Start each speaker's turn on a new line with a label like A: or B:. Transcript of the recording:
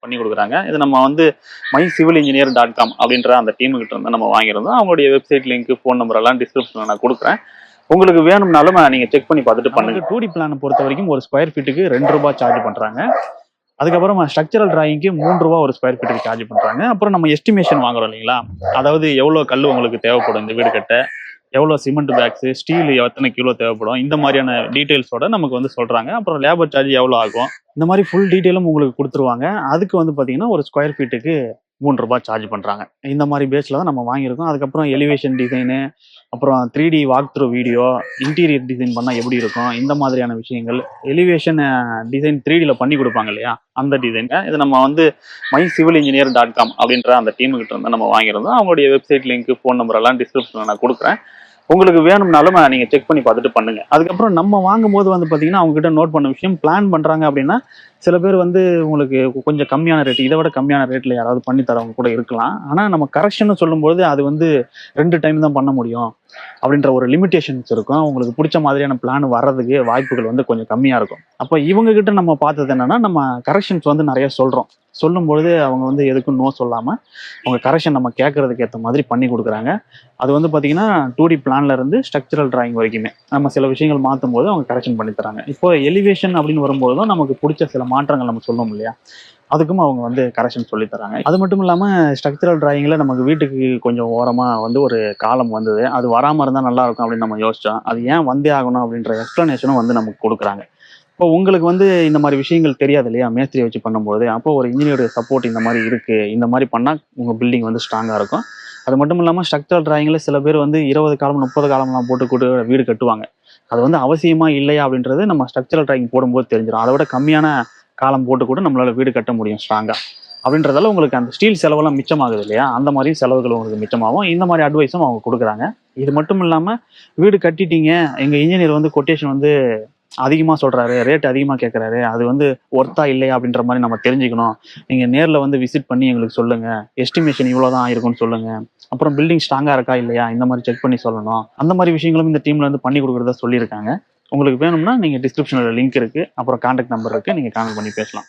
A: பண்ணி கொடுக்குறாங்க. இது நம்ம வந்து mycivilengineer.com அப்படின்ற அந்த டீமுக்கிட்ட இருந்து நம்ம வாங்கியிருந்தோம். அவங்களுடைய வெப்சைட் லிங்க், ஃபோன் நம்பர் எல்லாம் டிஸ்கிரிப்ஷனில் நான் கொடுக்குறேன். உங்களுக்கு வேணும்னாலும் நீங்கள் செக் பண்ணி பார்த்துட்டு பண்ணுங்க. 2D பிளானை பொறுத்த வரைக்கும் ஒரு ஸ்கொயர் ஃபீட்டுக்கு ₹2 சார்ஜ் பண்ணுறாங்க. அதுக்கப்புறம் ஸ்ட்ரக்சரல் டிராயிங்க்கு ₹3 ஒரு ஸ்கொயர் ஃபீட்டுக்கு சார்ஜ் பண்ணுறாங்க. அப்புறம் நம்ம எஸ்டிமேஷன் வாங்குறோம் இல்லைங்களா, அதாவது எவ்வளோ கல் உங்களுக்கு தேவைப்படும் இந்த வீடு கட்ட, எவ்வளோ சிமெண்ட் பேக்ஸு, ஸ்டீல் எத்தனை கிலோ தேவைப்படும், இந்த மாதிரியான டீட்டெயில்ஸோட நமக்கு வந்து சொல்கிறாங்க. அப்புறம் லேபர் சார்ஜ் எவ்வளோ ஆகும், இந்த மாதிரி ஃபுல் டீட்டெயிலும் உங்களுக்கு கொடுத்துருவாங்க. அதுக்கு வந்து பார்த்தீங்கன்னா ஒரு ஸ்கொயர் ஃபீட்டுக்கு ₹3 சார்ஜ் பண்ணுறாங்க. இந்த மாதிரி பேஸில் தான் நம்ம வாங்கியிருக்கோம். அதுக்கப்புறம் எலிவேஷன் டிசைனு, அப்புறம் 3D walk through video, interior design பண்ணால் எப்படி இருக்கும், இந்த மாதிரியான விஷயங்கள், எலிவேஷன் டிசைன் 3Dல பண்ணி கொடுப்பாங்க இல்லையா, அந்த டிசைன். இது நம்ம வந்து mycivilengineer.com அப்படின்ற அந்த டீமுக்கிட்ட இருந்து நம்ம வாங்கியிருந்தோம். அவங்களுடைய வெப்சைட் லிங்க், ஃபோன் நம்பர் எல்லாம் டிஸ்கிரிப்ஷனில் நான் கொடுக்குறேன். உங்களுக்கு வேணும்னாலும் நீங்கள் செக் பண்ணி பார்த்துட்டு பண்ணுங்க. அதுக்கப்புறம் நம்ம வாங்கும் போது வந்து பார்த்தீங்கன்னா அவங்க கிட்ட நோட் பண்ண விஷயம், பிளான் பண்ணுறாங்க அப்படின்னா சில பேர் வந்து உங்களுக்கு கொஞ்சம் கம்மியான ரேட், இதை விட கம்மியான ரேட்டில் யாராவது பண்ணி தரவங்க கூட இருக்கலாம். ஆனால் நம்ம கரெக்ஷன் சொல்லும்போது அது வந்து 2 டைம் தான் பண்ண முடியும் அப்படின்ற ஒரு லிமிடேஷன்ஸ் இருக்கும். உங்களுக்கு பிடிச்ச மாதிரியான பிளான் வர்றதுக்கு வாய்ப்புகள் வந்து கொஞ்சம் கம்மியாக இருக்கும். அப்போ இவங்க கிட்ட நம்ம பார்த்தது என்னன்னா, நம்ம கரெக்ஷன்ஸ் வந்து நிறைய சொல்லும்பொழுது அவங்க வந்து எதுக்கும் நோ சொல்லாமல் அவங்க கரெக்ஷன் நம்ம கேட்கறதுக்கு ஏற்ற மாதிரி பண்ணி கொடுக்குறாங்க. அது வந்து பார்த்தீங்கன்னா 2D பிளான்ல இருந்து ஸ்ட்ரக்சரல் டிராயிங் வரைக்குமே நம்ம சில விஷயங்கள் மாற்றும் போது அவங்க கரெக்ஷன் பண்ணி தராங்க. இப்போ எலிவேஷன் அப்படின்னு வரும்போதும் நமக்கு பிடிச்ச சில மாற்றங்கள் நம்ம சொல்லணும் இல்லையா, அதுக்கும் அவங்க வந்து கரெக்ஷன் சொல்லி தராங்க. அது மட்டும் இல்லாமல் ஸ்ட்ரக்சரல் டிராயிங்கில் நமக்கு வீட்டுக்கு கொஞ்சம் ஓரமாக வந்து ஒரு காலம் வந்தது, அது வராமல் இருந்தால் நல்லா இருக்கும் அப்படின்னு நம்ம யோசிச்சோம். அது ஏன் வந்தே ஆகணும் அப்படின்ற எக்ஸ்பிளனேஷனும் வந்து நமக்கு கொடுக்குறாங்க. இப்போ உங்களுக்கு வந்து இந்த மாதிரி விஷயங்கள் தெரியாது இல்லையா, மேஸ்திரி வச்சு பண்ணும்போது. அப்போ ஒரு இன்ஜினியர் சப்போர்ட் இந்த மாதிரி இருக்குது, இந்த மாதிரி பண்ணால் உங்கள் பில்டிங் வந்து ஸ்ட்ராங்காக இருக்கும். அது மட்டும் இல்லாமல் ஸ்ட்ரக்சரல் டிராயிங்கில் சில பேர் வந்து 20 காலம் 30 காலம்லாம் போட்டு வீடு கட்டுவாங்க. அது வந்து அவசியமா இல்லையா அப்படின்றது நம்ம ஸ்ட்ரக்சரல் டிராயிங் போடும்போது தெரிஞ்சிடும். அதை விட கம்மியான காலம் போட்டு கூட நம்மளால வீடு கட்ட முடியும் ஸ்ட்ராங்கா அப்படின்றதால உங்களுக்கு அந்த ஸ்டீல் செலவெல்லாம் மிச்சமாகுது இல்லையா, அந்த மாதிரி செலவுகள் உங்களுக்கு மிச்சமாகும். இந்த மாதிரி அட்வைஸும் அவங்க கொடுக்குறாங்க. இது மட்டும் இல்லாமல் வீடு கட்டிட்டீங்க, எங்கள் இன்ஜினியர் வந்து கொட்டேஷன் வந்து அதிகமாக சொல்கிறாரு, ரேட் அதிகமாக கேட்குறாரு, அது வந்து ஒர்த்தா இல்லையா அப்படின்ற மாதிரி நம்ம தெரிஞ்சுக்கணும். நீங்கள் நேரில் வந்து விசிட் பண்ணி எங்களுக்கு சொல்லுங்கள், எஸ்டிமேஷன் இவ்வளோ தான் ஆயிருக்கும்னு சொல்லுங்கள், அப்புறம் பில்டிங் ஸ்ட்ராங்காக இருக்கா இல்லையா இந்த மாதிரி செக் பண்ணி சொல்லணும். அந்த மாதிரி விஷயங்களும் இந்த டீமில் வந்து பண்ணி கொடுக்குறதா சொல்லியிருக்காங்க. உங்களுக்கு வேணும்னா நீங்கள் டிஸ்கிரிப்ஷனில் லிங்க் இருக்குது, அப்புறம் கான்டாக்ட் நம்பர் இருக்குது, நீங்கள் கான்டாக்ட் பண்ணி பேசலாம்.